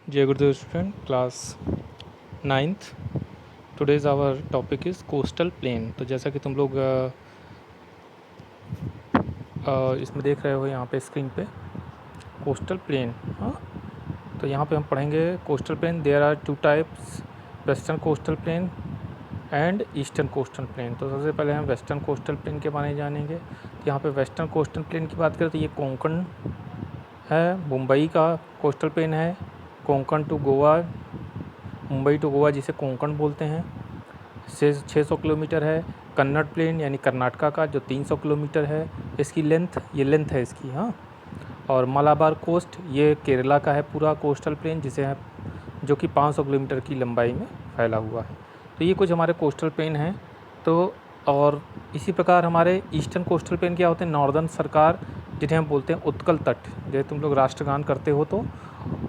Jai Gurudev student, class 9th. Today's our topic is coastal plain. तो जैसा कि तुम लोग इसमें देख रहे हो यहाँ पे स्क्रीन पे कोस्टल प्लेन। हाँ, तो यहाँ पे हम पढ़ेंगे coastal plain. There are two types, western coastal plain and eastern coastal plain. तो सबसे पहले हम वेस्टर्न कोस्टल प्लेन के बारे में जानेंगे। तो यहाँ पे वेस्टर्न कोस्टल प्लेन की बात करें तो ये कोंकण है, मुंबई का कोस्टल प्लेन है, कोंकण टू गोवा, मुंबई टू गोवा जिसे कोंकण बोलते हैं, से 600 किलोमीटर है। कन्नड़ प्लेन यानी कर्नाटका का जो 300 किलोमीटर है इसकी लेंथ, ये लेंथ है इसकी। हाँ, और मलाबार कोस्ट ये केरला का है पूरा कोस्टल प्लेन जिसे है, जो कि 500 किलोमीटर की लंबाई में फैला हुआ है। तो ये कुछ हमारे कोस्टल प्लेन हैं। तो और इसी प्रकार हमारे ईस्टर्न कोस्टल प्लेन क्या होते हैं, नॉर्दर्न सरकार जिन्हें हम बोलते हैं उत्कल तट। जैसे तुम लोग राष्ट्रगान करते हो तो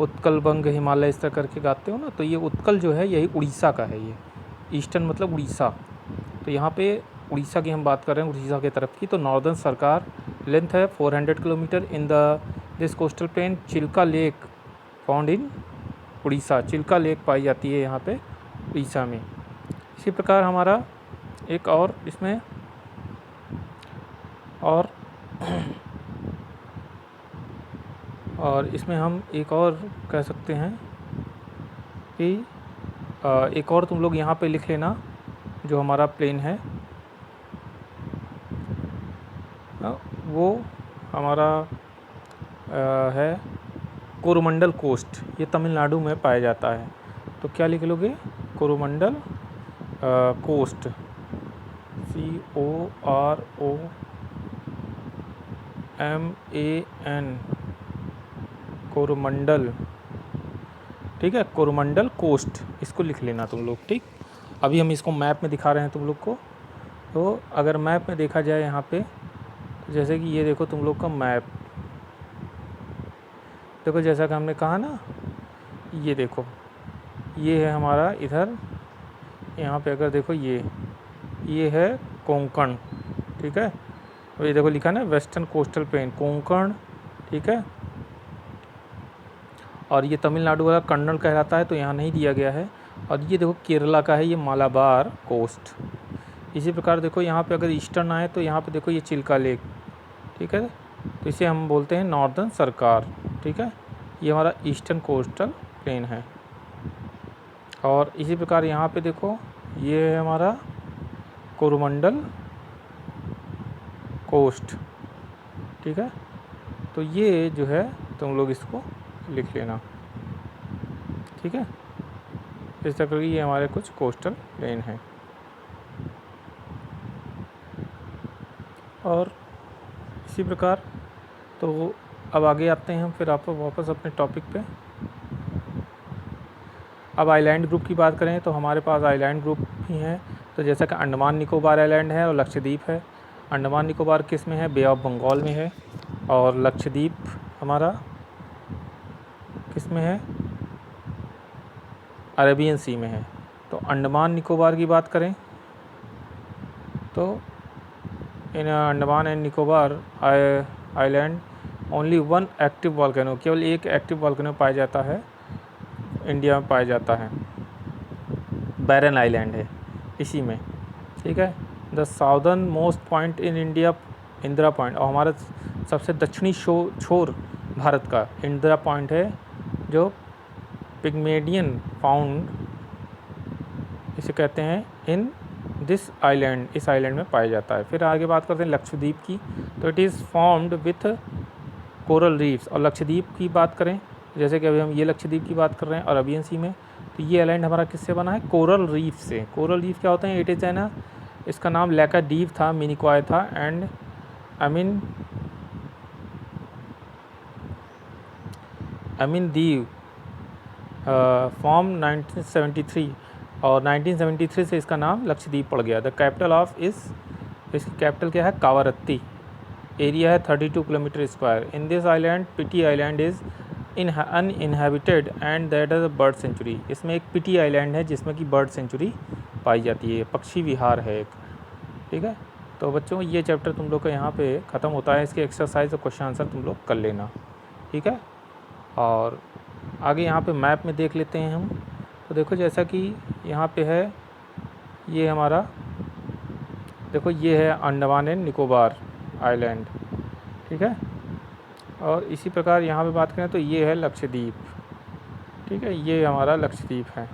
उत्कल बंग हिमालय इस तरह करके गाते हो ना, तो ये उत्कल जो है यही उड़ीसा का है। ये ईस्टर्न मतलब उड़ीसा। तो यहाँ पे उड़ीसा की हम बात कर रहे हैं, उड़ीसा की तरफ की। तो नॉर्दर्न सरकार लेंथ है 400 kilometre in this coastal plain. Chilka lake found in Orissa, Chilka lake पाई जाती है यहाँ पे उड़ीसा में। इसी प्रकार हमारा एक और इसमें और इसमें हम एक और कह सकते हैं कि एक और तुम लोग यहाँ पे लिख लेना जो हमारा प्लेन है वो हमारा है कोरोमंडल कोस्ट। ये तमिलनाडु में पाया जाता है। तो क्या लिख लोगे, कोरोमंडल कोस्ट, COROMAN, कोरोमंडल। ठीक है, कोरोमंडल कोस्ट, इसको लिख लेना तुम लोग। ठीक, अभी हम इसको मैप में दिखा रहे हैं तुम लोग को। तो अगर मैप में देखा जाए यहाँ पे, तो जैसे कि ये देखो तुम लोग का मैप, देखो जैसा कि हमने कहा ना, ये देखो ये है हमारा इधर, यहाँ पे अगर देखो ये है कोंकण। ठीक है, और ये देखो लिखा ना वेस्टर्न कोस्टल प्लेन कोंकण। ठीक है, और ये तमिलनाडु वाला कन्नड़ कहलाता है, तो यहाँ नहीं दिया गया है। और ये देखो केरला का है, ये मालाबार कोस्ट। इसी प्रकार देखो यहाँ पे अगर ईस्टर्न आए तो यहाँ पे देखो ये चिल्का लेक। ठीक है, तो इसे हम बोलते हैं नॉर्दर्न सरकार। ठीक है, ये हमारा ईस्टर्न कोस्टल प्लेन है। और इसी प्रकार यहाँ पे देखो ये है हमारा कोरोमंडल कोस्ट। ठीक है, तो ये जो है तुम लोग इसको लिख लेना। ठीक है, इस तरह की ये हमारे कुछ कोस्टल प्लेन हैं। और इसी प्रकार तो अब आगे आते हैं हम फिर आप वापस अपने टॉपिक पे। अब आइलैंड ग्रुप की बात करें तो हमारे पास आइलैंड ग्रुप भी हैं। तो जैसा कि अंडमान निकोबार आइलैंड है और लक्षद्वीप है। अंडमान निकोबार किस में है, बे ऑफ बंगाल में है। और लक्षद्वीप हमारा किस में है, अरेबियन सी में है। तो अंडमान निकोबार की बात करें तो in Andaman and Nicobar island only one active volcano, केवल एक एक्टिव वॉल्केनो पाया जाता है, इंडिया में पाया जाता है, बैरन आइलैंड है इसी में। ठीक है, the southern most point in India Indira point, और हमारा सबसे दक्षिणी छोर भारत का इंदिरा पॉइंट है, जो पिग्मेडियन फाउंड इसे कहते हैं इन दिस आइलैंड, इस आइलैंड में पाया जाता है। फिर आगे बात करते हैं लक्षद्वीप की। तो it is formed with coral reefs. और लक्षद्वीप की बात करें, जैसे कि अभी हम ये लक्षद्वीप की बात कर रहे हैं अरेबियन सी में, तो ये आइलैंड हमारा किससे बना है, कोरल रीफ से। कोरल रीफ क्या होते हैं, इट इज़ है ना, इसका नाम लैकाडीव था, मिनिकॉय था, एंड अमीनदीव फॉर्म 1973, और 1973 से इसका नाम लक्षद्वीप पड़ गया। द कैपिटल ऑफ इसकी कैपिटल क्या है, कावारत्ती। एरिया है 32 kilometre square. In this island Pitti island is uninhabited and that is a bird sanctuary. इसमें एक पिटी आइलैंड है जिसमें कि बर्ड सेंचुरी पाई जाती है, पक्षी विहार है एक। ठीक है, तो बच्चों ये चैप्टर तुम लोग का यहाँ पे ख़त्म होता है। इसके एक्सरसाइज और क्वेश्चन आंसर तुम लोग कर लेना। ठीक है, और आगे यहाँ पे मैप में देख लेते हैं हम। तो देखो जैसा कि यहाँ पे है, ये हमारा देखो ये है अंडमान एंड निकोबार आइलैंड, ठीक है। और इसी प्रकार यहाँ पे बात करें तो ये है लक्षद्वीप, ठीक है, ये हमारा लक्षद्वीप है।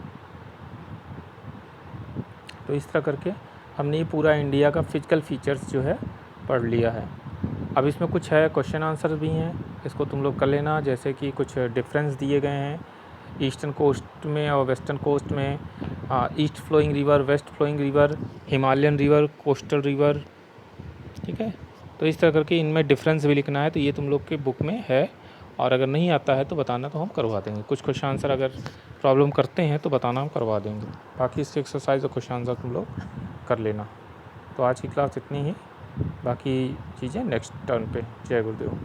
तो इस तरह करके हमने ये पूरा इंडिया का फिजिकल फीचर्स जो है पढ़ लिया है। अब इसमें कुछ है क्वेश्चन आंसर भी हैं, इसको तुम लोग कर लेना। जैसे कि कुछ डिफरेंस दिए गए हैं ईस्टर्न कोस्ट में और वेस्टर्न कोस्ट में, east flowing river, west flowing river, Himalayan river, coastal river, ठीक है। तो इस तरह करके इनमें डिफरेंस भी लिखना है। तो ये तुम लोग के बुक में है, और अगर नहीं आता है तो बताना, तो हम करवा देंगे। कुछ क्वेश्चन आंसर अगर प्रॉब्लम करते हैं तो बताना, हम करवा देंगे। बाकी इसके एक्सरसाइज और क्वेश्चन आंसर तुम लोग कर लेना। तो आज की क्लास इतनी ही, बाकी चीज़ें नेक्स्ट टर्न पे। जय गुरुदेव।